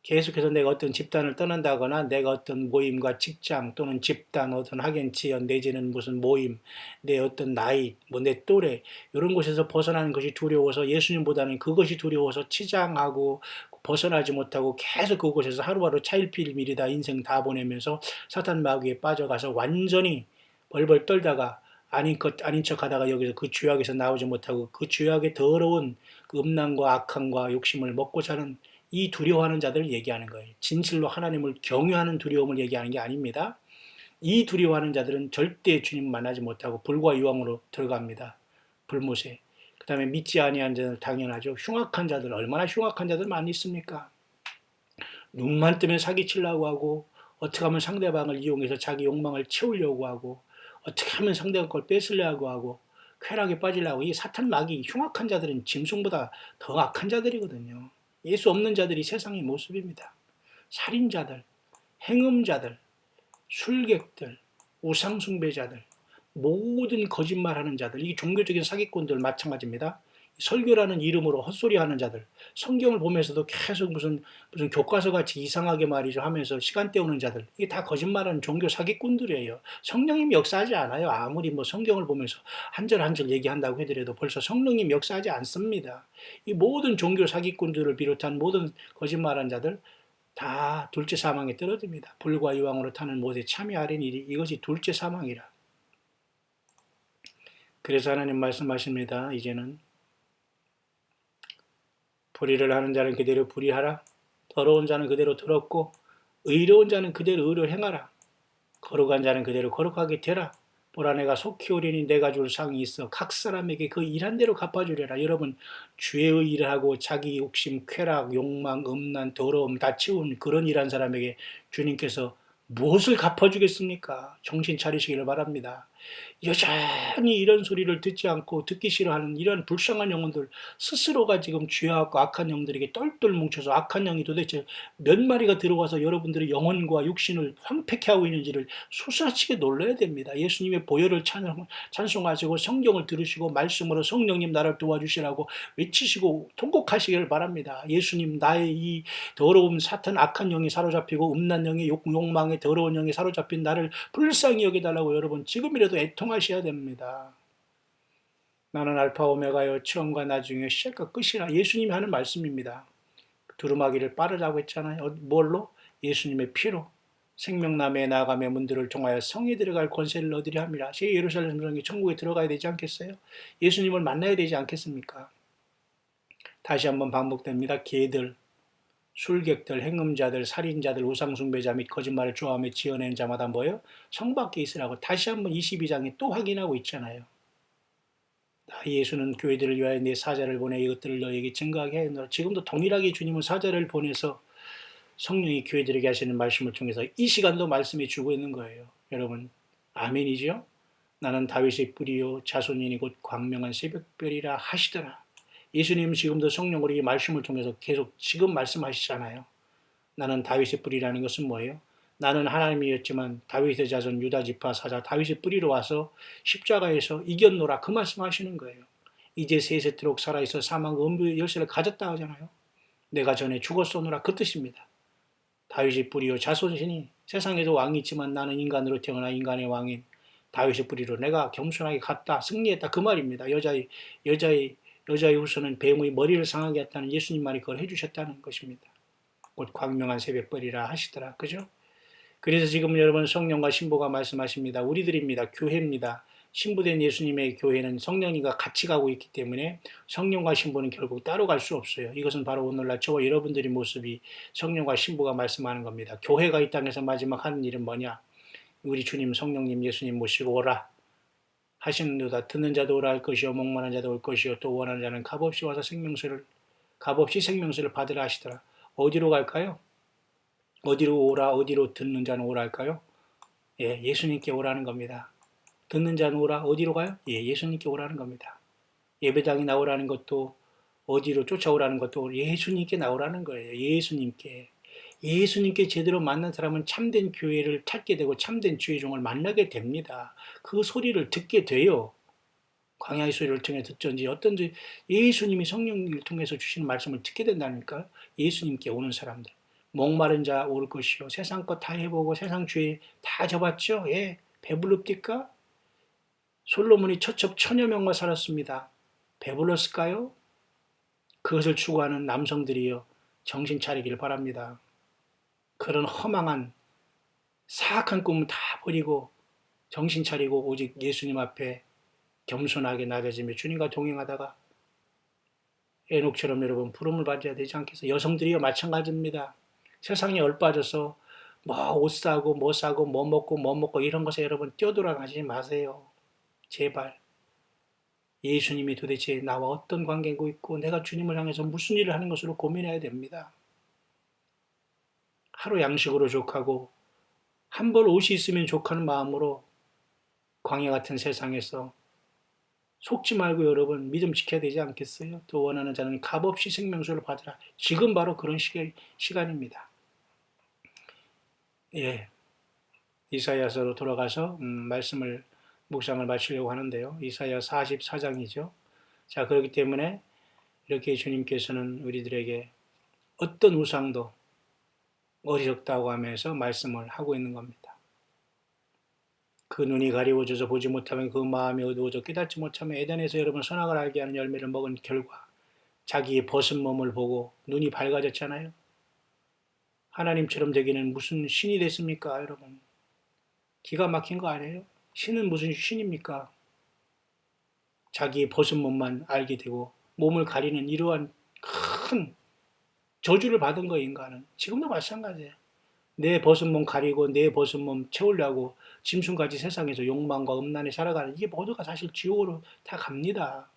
계속해서 내가 어떤 집단을 떠난다거나 내가 어떤 모임과 직장 또는 집단, 어떤 학연 지연 내지는 무슨 모임, 내 어떤 나이, 뭐 내 또래 이런 곳에서 벗어나는 것이 두려워서, 예수님보다는 그것이 두려워서 치장하고 벗어나지 못하고 계속 그곳에서 하루하루 차일피일미리다 인생 다 보내면서 사탄 마귀에 빠져가서 완전히 벌벌 떨다가 아닌 척 하다가 여기서 그 죄악에서 나오지 못하고 그 죄악의 더러운 그 음란과 악함과 욕심을 먹고 사는 이 두려워하는 자들을 얘기하는 거예요. 진실로 하나님을 경외하는 두려움을 얘기하는 게 아닙니다. 이 두려워하는 자들은 절대 주님 만나지 못하고 불과 유황으로 들어갑니다. 불못에. 그 다음에 믿지 아니한 자들 당연하죠. 흉악한 자들, 얼마나 흉악한 자들 많이 있습니까? 눈만 뜨면 사기치려고 하고, 어떻게 하면 상대방을 이용해서 자기 욕망을 채우려고 하고, 어떻게 하면 상대방 걸 뺏으려고 하고, 쾌락에 빠지려고. 이 사탄 마귀 흉악한 자들은 짐승보다 더 악한 자들이거든요. 예수 없는 자들이 세상의 모습입니다. 살인자들, 행음자들, 술객들, 우상숭배자들, 모든 거짓말하는 자들, 이 종교적인 사기꾼들 마찬가지입니다. 설교라는 이름으로 헛소리하는 자들, 성경을 보면서도 계속 무슨 교과서 같이 이상하게 말이죠 하면서 시간 때우는 자들, 이게 다 거짓말하는 종교 사기꾼들이에요. 성령님이 역사하지 않아요. 아무리 뭐 성경을 보면서 한 절 한 절 얘기한다고 해더라도 벌써 성령님 역사하지 않습니다. 이 모든 종교 사기꾼들을 비롯한 모든 거짓말하는 자들 다 둘째 사망에 떨어집니다. 불과 이왕으로 타는 못에 참이 아린 일이, 이것이 둘째 사망이라. 그래서 하나님 말씀하십니다. 이제는 불의를 하는 자는 그대로 불의하라. 더러운 자는 그대로 더럽고 의로운 자는 그대로 의로 행하라. 거룩한 자는 그대로 거룩하게 되라. 보라, 내가 속히 오리니 내가 줄 상이 있어 각 사람에게 그 일한 대로 갚아주려라. 여러분, 죄의 일을 하고 자기 욕심, 쾌락, 욕망, 음란, 더러움 다 채운 그런 일한 사람에게 주님께서 무엇을 갚아주겠습니까? 정신 차리시기를 바랍니다. 여전히 이런 소리를 듣지 않고 듣기 싫어하는 이런 불쌍한 영혼들, 스스로가 지금 죄악과 악한 영들에게 똘똘 뭉쳐서 악한 영이 도대체 몇 마리가 들어와서 여러분들의 영혼과 육신을 황폐케 하고 있는지를 수사치게 놀라야 됩니다. 예수님의 보혈을 찬송하시고 성경을 들으시고 말씀으로 성령님 나를 도와주시라고 외치시고 통곡하시기를 바랍니다. 예수님, 나의 이 더러움, 사탄, 악한 영이 사로잡히고 음란 영의 욕망에 더러운 영이 사로잡힌 나를 불쌍히 여겨달라고 여러분 지금이라도 애통하셔야 됩니다. 나는 알파 오메가요, 처음과 나중에 시작과 끝이라. 예수님이 하는 말씀입니다. 두루마기를 빠르다고 했잖아요. 뭘로? 예수님의 피로. 생명나무에 나아가며 문들을 통하여 성에 들어갈 권세를 얻으려 합니다. 새 예루살렘 성이 천국에 들어가야 되지 않겠어요? 예수님을 만나야 되지 않겠습니까? 다시 한번 반복됩니다. 개들, 술객들, 행음자들, 살인자들, 우상숭배자 및 거짓말을 좋아하며 지어내는 자마다 뭐예요? 성 밖에 있으라고 다시 한번 22장에 또 확인하고 있잖아요. 나 예수는 교회들을 위하여 내 사자를 보내 이것들을 너에게 증거하게 하였노라. 지금도 동일하게 주님은 사자를 보내서 성령이 교회들에게 하시는 말씀을 통해서 이 시간도 말씀해 주고 있는 거예요. 여러분, 아멘이죠? 나는 다윗의 뿌리요 자손이니 곧 광명한 새벽별이라 하시더라. 예수님 지금도 성령으로 이 말씀을 통해서 계속 지금 말씀하시잖아요. 나는 다윗의 뿌리라는 것은 뭐예요? 나는 하나님이었지만 다윗의 자손 유다 지파 사자 다윗의 뿌리로 와서 십자가에서 이겼노라 그 말씀하시는 거예요. 이제 세세토록 살아있어 사망과 음부의 열쇠를 가졌다 하잖아요. 내가 전에 죽었소노라 그 뜻입니다. 다윗의 뿌리요 자손이니 세상에도 왕이 있지만 나는 인간으로 태어나 인간의 왕인 다윗의 뿌리로 내가 겸손하게 갔다 승리했다 그 말입니다. 여자의 후손은 뱀의 머리를 상하게 했다는 예수님 말이 그걸 해주셨다는 것입니다. 곧 광명한 새벽벌이라 하시더라. 그죠? 그래서 지금 여러분 성령과 신부가 말씀하십니다. 우리들입니다. 교회입니다. 신부된 예수님의 교회는 성령님과 같이 가고 있기 때문에 성령과 신부는 결국 따로 갈 수 없어요. 이것은 바로 오늘날 저와 여러분들의 모습이 성령과 신부가 말씀하는 겁니다. 교회가 이 땅에서 마지막 하는 일은 뭐냐? 우리 주님 성령님 예수님 모시고 오라 하시는도다. 듣는 자도 오라 할 것이요 목마른 자도 올 것이요 또 원하는 자는 값없이 와서 값없이 생명수를 받으라 하시더라. 어디로 갈까요? 어디로 오라 어디로 듣는 자는 오라 할까요? 예, 예수님께 오라는 겁니다. 듣는 자는 오라 어디로 가요? 예, 예수님께 오라는 겁니다. 예배당에 나오라는 것도 어디로 쫓아오라는 것도 예수님께 나오라는 거예요. 예수님께 제대로 만난 사람은 참된 교회를 찾게 되고 참된 주의 종을 만나게 됩니다. 그 소리를 듣게 돼요. 광야의 소리를 통해 듣든지 어떤지 예수님이 성령을 통해서 주시는 말씀을 듣게 된다니까. 예수님께 오는 사람들. 목마른 자 올 것이요 세상 것 다 해보고 세상 죄 다 져봤죠. 예, 배불릅니까? 솔로몬이 처첩 천여 명과 살았습니다. 배불렀을까요? 그것을 추구하는 남성들이여 정신 차리길 바랍니다. 그런 허망한 사악한 꿈은 다 버리고 정신 차리고 오직 예수님 앞에 겸손하게 낮아지며 주님과 동행하다가 에녹처럼 여러분 부름을 받아야 되지 않겠어요? 여성들이요 마찬가지입니다. 세상에 얼빠져서 뭐 옷 사고 뭐 사고 뭐 먹고 이런 것에 여러분 뛰어돌아가지 마세요. 제발. 예수님이 도대체 나와 어떤 관계고 있고 내가 주님을 향해서 무슨 일을 하는 것으로 고민해야 됩니다. 하루 양식으로 족하고 한 벌 옷이 있으면 족하는 마음으로 광야 같은 세상에서 속지 말고 여러분 믿음 지켜야 되지 않겠어요? 또 원하는 자는 값없이 생명수를 받으라. 지금 바로 그런 시간입니다. 예, 이사야서로 돌아가서 말씀을 묵상을 마치려고 하는데요. 이사야 44장이죠. 자, 그렇기 때문에 이렇게 주님께서는 우리들에게 어떤 우상도 어리석다고 하면서 말씀을 하고 있는 겁니다. 그 눈이 가리워져서 보지 못하면 그 마음이 어두워져 깨닫지 못하면 에덴에서 여러분 선악을 알게 하는 열매를 먹은 결과 자기의 벗은 몸을 보고 눈이 밝아졌잖아요. 하나님처럼 되기는 무슨 신이 됐습니까, 여러분? 기가 막힌 거 아니에요? 신은 무슨 신입니까? 자기의 벗은 몸만 알게 되고 몸을 가리는 이러한 큰 저주를 받은 거 인간은. 지금도 마찬가지예요. 내 벗은 몸 가리고 내 벗은 몸 채우려고 짐승같이 세상에서 욕망과 음란에 살아가는 이게 모두가 사실 지옥으로 다 갑니다.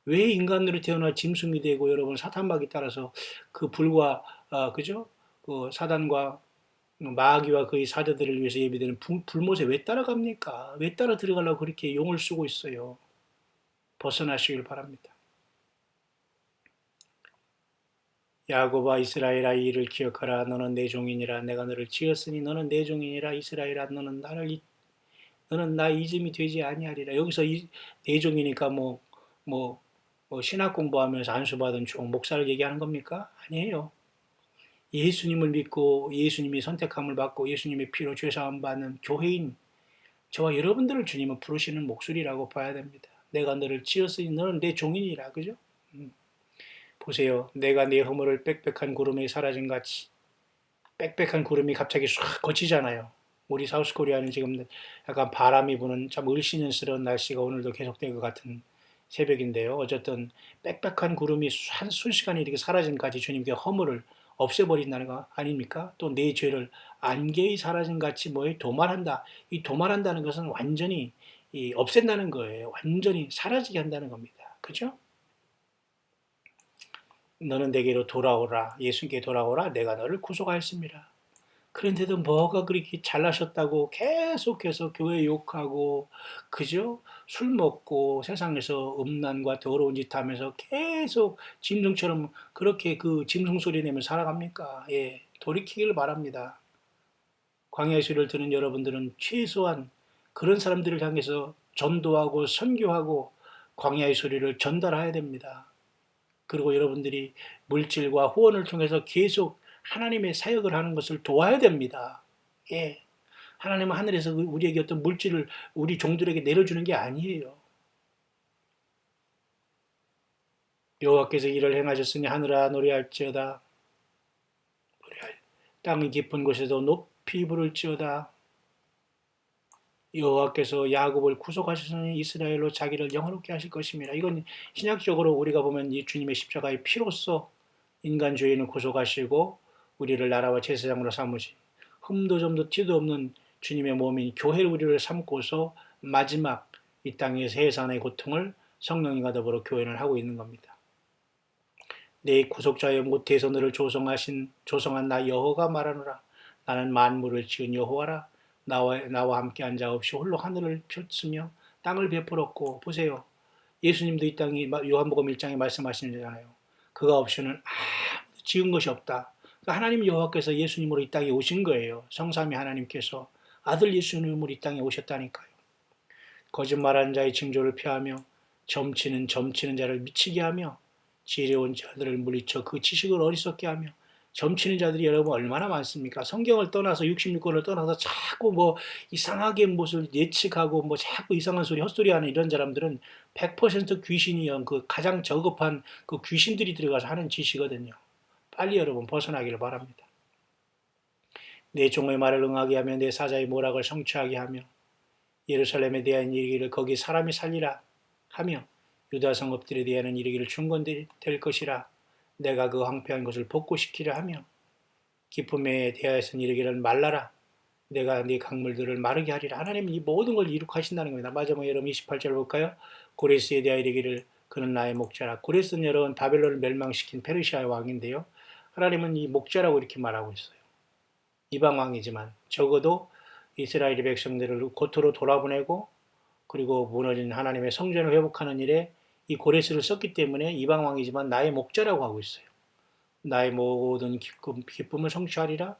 왜 인간으로 태어나 짐승이 되고 여러분 사탄막이 따라서 그 불과 그죠? 그 사단과 마귀와 그의 사자들을 위해서 예비되는 불못에 왜 따라갑니까? 왜 따라 들어가려고 그렇게 용을 쓰고 있어요? 벗어나시길 바랍니다. 야곱아 이스라엘아 이 일을 기억하라. 너는 내 종이니라. 내가 너를 지었으니 너는 내 종이니라. 이스라엘아 너는 나 이름이 되지 아니하리라. 여기서 내 종이니까 신학 공부하면서 안수받은 종 목사를 얘기하는 겁니까? 아니에요. 예수님을 믿고 예수님이 선택함을 받고 예수님의 피로 죄사함 받는 교회인 저와 여러분들을 주님은 부르시는 목소리라고 봐야 됩니다. 내가 너를 지었으니 너는 내 종이니라. 그죠? 보세요. 내가 내 허물을 빽빽한 구름에 사라진 같이 빽빽한 구름이 갑자기 싹 거치잖아요. 우리 사우스코리아는 지금 약간 바람이 부는 참 을씨년스러운 날씨가 오늘도 계속될 것 같은 새벽인데요. 어쨌든 빽빽한 구름이 순식간에 이렇게 사라진 같이 주님께 허물을 없애버린다는 거 아닙니까? 또 내 죄를 안개의 사라진 같이 도말한다. 이 도말한다는 것은 완전히 없앤다는 거예요. 완전히 사라지게 한다는 겁니다. 그죠? 너는 내게로 돌아오라. 예수님께 돌아오라. 내가 너를 구속하였습니다. 그런데도 뭐가 그렇게 잘나셨다고 계속해서 교회 욕하고, 그죠? 술 먹고 세상에서 음란과 더러운 짓 하면서 계속 짐승처럼 그렇게 그 짐승 소리 내면서 살아갑니까? 예, 돌이키기를 바랍니다. 광야의 소리를 듣는 여러분들은 최소한 그런 사람들을 향해서 전도하고 선교하고 광야의 소리를 전달해야 됩니다. 그리고 여러분들이 물질과 후원을 통해서 계속 하나님의 사역을 하는 것을 도와야 됩니다. 예. 하나님은 하늘에서 우리에게 어떤 물질을 우리 종들에게 내려주는 게 아니에요. 여호와께서 이를 행하셨으니 하늘아 노래할지어다. 땅이 깊은 곳에서 높이 부를지어다. 여호와께서 야곱을 구속하셨으니 이스라엘로 자기를 영화롭게 하실 것입니다. 이건 신약적으로 우리가 보면 이 주님의 십자가의 피로써 인간 죄인을 구속하시고 우리를 나라와 제사장으로 삼으신 흠도 점도 티도 없는 주님의 몸인 교회를 우리를 삼고서 마지막 이 땅의 해산의 고통을 성령님과 더불어 교회는 하고 있는 겁니다. 내 구속자의 모태에서 너를 조성한 나 여호와가 말하노라. 나는 만물을 지은 여호와라. 나와 함께 한 자 없이 홀로 하늘을 폈으며 땅을 베풀었고. 보세요. 예수님도 이 땅이 요한복음 1장에 말씀하시잖아요. 그가 없이는 아무도 지은 것이 없다. 그러니까 하나님 여호와께서 예수님으로 이 땅에 오신 거예요. 성삼위 하나님께서 아들 예수님으로 이 땅에 오셨다니까요. 거짓말하는 자의 징조를 폐하며 점치는 자를 미치게 하며 지혜로운 자들을 물리쳐 그 지식을 어리석게 하며. 점치는 자들이 여러분 얼마나 많습니까? 성경을 떠나서 66권을 떠나서 자꾸 뭐 이상하게 무엇을 예측하고 뭐 자꾸 이상한 소리 헛소리하는 이런 사람들은 100% 귀신이요. 그 가장 저급한 그 귀신들이 들어가서 하는 짓이거든요. 빨리 여러분 벗어나기를 바랍니다. 내 종의 말을 응하게 하며 내 사자의 모락을 성취하게 하며 예루살렘에 대한 이르기를 거기 사람이 살리라 하며 유다 성읍들에 대한 이르기를 중건될 것이라. 내가 그 황폐한 것을 복구시키려 하며 기쁨에 대하여서 이르기를 말라라. 내가 네 강물들을 마르게 하리라. 하나님은 이 모든 걸 이룩하신다는 겁니다. 마지막에 여러분 28절 볼까요? 고레스에 대하여 이르기를 그는 나의 목자라. 고레스는 여러분 바벨론을 멸망시킨 페르시아의 왕인데요. 하나님은 이 목자라고 이렇게 말하고 있어요. 이방 왕이지만 적어도 이스라엘의 백성들을 고토로 돌아보내고 그리고 무너진 하나님의 성전을 회복하는 일에 이 고레스를 썼기 때문에 이방 왕이지만 나의 목자라고 하고 있어요. 나의 모든 기쁨을 성취하리라.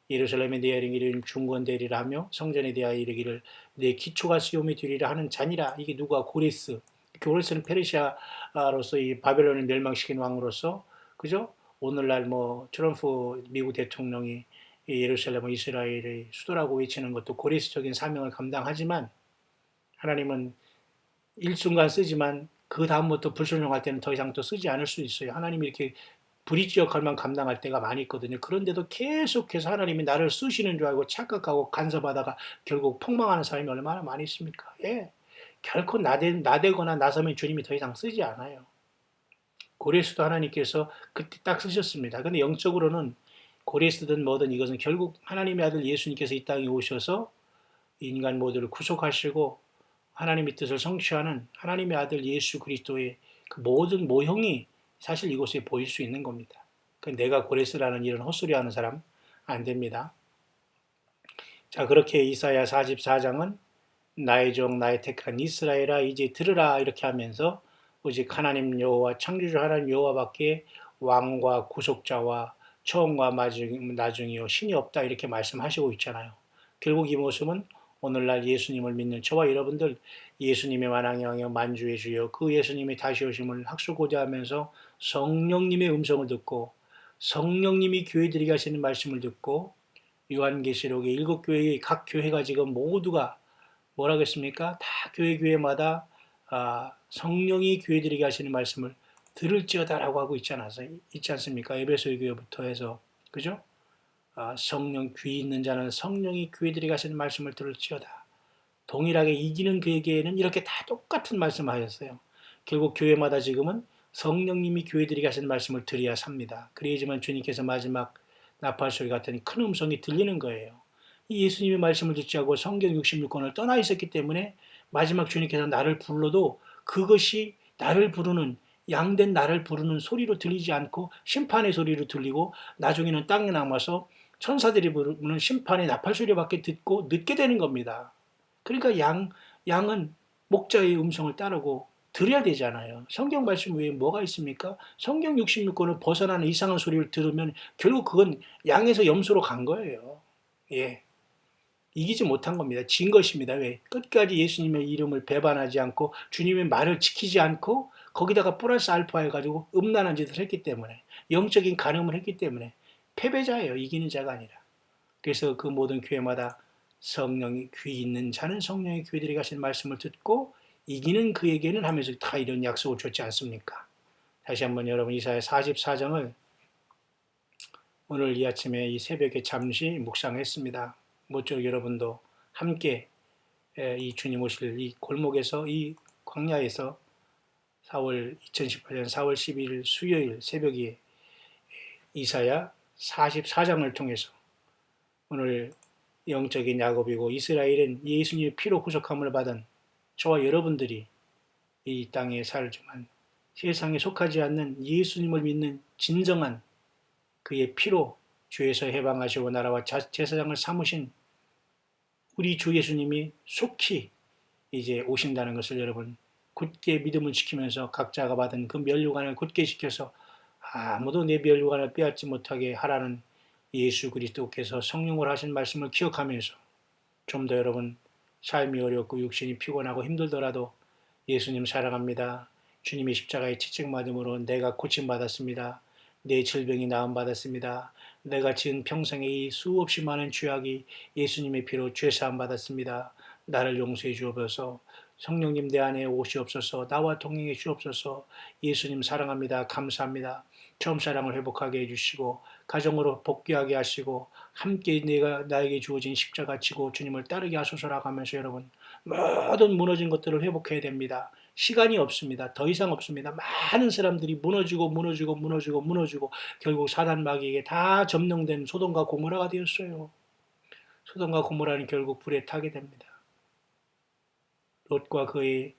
예루살렘에 대하여 이르기를 중건되리라 하며 성전에 대하여 이르기를 내 기초가 시험이 되리라 하는 자니라. 이게 누가? 고레스. 고레스는 페르시아로서 이 바벨론을 멸망시킨 왕으로서, 그죠? 오늘날 뭐 트럼프 미국 대통령이 예루살렘을 이스라엘의 수도라고 외치는 것도 고레스적인 사명을 감당하지만 하나님은 일순간 쓰지만 그 다음부터 불순종할 때는 더 이상 또 쓰지 않을 수 있어요. 하나님이 이렇게 브릿지 역할만 감당할 때가 많이 있거든요. 그런데도 계속해서 하나님이 나를 쓰시는 줄 알고 착각하고 간섭하다가 결국 폭망하는 사람이 얼마나 많이 있습니까? 예. 결코 나대거나 나서면 주님이 더 이상 쓰지 않아요. 고레스도 하나님께서 그때 딱 쓰셨습니다. 근데 영적으로는 고레스든 뭐든 이것은 결국 하나님의 아들 예수님께서 이 땅에 오셔서 인간 모두를 구속하시고 하나님의 뜻을 성취하는 하나님의 아들 예수 그리스도의 그 모든 모형이 사실 이곳에 보일 수 있는 겁니다. 내가 고레스라는 이런 헛소리하는 사람 안 됩니다. 자, 그렇게 이사야 44장은 나의 종 나의 택한 이스라엘아 이제 들으라 이렇게 하면서 오직 하나님 여호와 창조주 하나님 여호와밖에 왕과 구속자와 처음과 나중이요 신이 없다 이렇게 말씀하시고 있잖아요. 결국 이 모습은 오늘날 예수님을 믿는 저와 여러분들 예수님의 만왕의 왕이여 만주의 주여 그 예수님의 다시 오심을 학수고대하면서 성령님의 음성을 듣고 성령님이 교회들에게 하시는 말씀을 듣고 요한계시록의 7교회의 각 교회가 지금 모두가 뭐라겠습니까? 다 교회마다 성령이 교회들에게 하시는 말씀을 들을지어다라고 하고 있지 않습니까? 에베소 교회부터 해서 그죠? 성령 귀 있는 자는 성령이 교회들에게 하시는 말씀을 들을지어다. 동일하게 이기는 그에게는 이렇게 다 똑같은 말씀을 하셨어요. 결국 교회마다 지금은 성령님이 교회들에게 하시는 말씀을 들어야 삽니다. 그래야지만 주님께서 마지막 나팔 소리 같은 큰 음성이 들리는 거예요. 이 예수님의 말씀을 듣지 않고 성경 66권을 떠나 있었기 때문에 마지막 주님께서 나를 불러도 그것이 나를 부르는 양된 나를 부르는 소리로 들리지 않고 심판의 소리로 들리고 나중에는 땅에 남아서 천사들이 부르는 심판의 나팔 소리밖에 듣고 늦게 되는 겁니다. 그러니까 양은 목자의 음성을 따르고 들어야 되잖아요. 성경 말씀 외에 뭐가 있습니까? 성경 66권을 벗어나는 이상한 소리를 들으면 결국 그건 양에서 염소로 간 거예요. 예. 이기지 못한 겁니다. 진 것입니다. 왜? 끝까지 예수님의 이름을 배반하지 않고 주님의 말을 지키지 않고 거기다가 플러스 알파 해가지고 음란한 짓을 했기 때문에 영적인 간음을 했기 때문에 패배자예요. 이기는 자가 아니라. 그래서 그 모든 교회마다 성령이 귀 있는 자는 성령의 교회들이 가신 말씀을 듣고 이기는 그에게는 하면서 다 이런 약속을 줬지 않습니까? 다시 한번 여러분 이사야 44장을 오늘 이 아침에 이 새벽에 잠시 묵상했습니다. 모쪼록 여러분도 함께 이 주님 오실 이 골목에서 이 광야에서 2018년 4월 12일 수요일 새벽에 이사야 44장을 통해서 오늘 영적인 야곱이고 이스라엘은 예수님의 피로 구속함을 받은 저와 여러분들이 이 땅에 살지만 세상에 속하지 않는 예수님을 믿는 진정한 그의 피로 죄에서 해방하시고 나라와 제사장을 삼으신 우리 주 예수님이 속히 이제 오신다는 것을 여러분 굳게 믿음을 지키면서 각자가 받은 그 면류관을 굳게 지켜서 아무도 내 면류관을 빼앗지 못하게 하라는 예수 그리스도께서 성령을 하신 말씀을 기억하면서 좀 더 여러분 삶이 어렵고 육신이 피곤하고 힘들더라도 예수님 사랑합니다. 주님의 십자가의 채찍맞음으로 내가 고침받았습니다. 내 질병이 나음받았습니다. 내가 지은 평생의 이 수없이 많은 죄악이 예수님의 피로 죄사함 받았습니다. 나를 용서해 주옵소서. 성령님 내 안에 오시옵소서. 나와 동행해 주옵소서. 예수님 사랑합니다. 감사합니다. 처음 사랑을 회복하게 해주시고 가정으로 복귀하게 하시고 함께 나에게 주어진 십자가 지고 주님을 따르게 하소서라고 하면서 여러분 모든 무너진 것들을 회복해야 됩니다. 시간이 없습니다. 더 이상 없습니다. 많은 사람들이 무너지고 결국 사단 마귀에게 다 점령된 소돔과 고모라가 되었어요. 소돔과 고모라는 결국 불에 타게 됩니다. 롯과 그의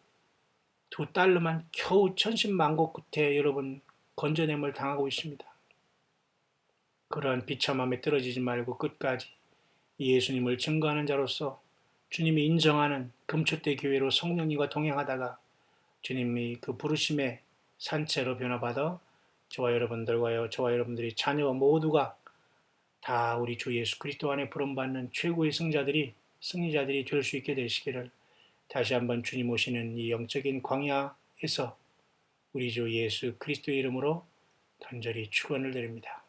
두 딸로만 겨우 천신만고 끝에 여러분 건져냄을 당하고 있습니다. 그러한 비참함에 떨어지지 말고 끝까지 예수님을 증거하는 자로서 주님이 인정하는 금초대 교회로 성령님과 동행하다가 주님이 그 부르심의 산채로 변화받아 저와 여러분들이 자녀 모두가 다 우리 주 예수 그리스도 안에 부름받는 최고의 승리자들이 될 수 있게 되시기를 다시 한번 주님 오시는 이 영적인 광야에서 우리 주 예수 그리스도의 이름으로 간절히 축원을 드립니다.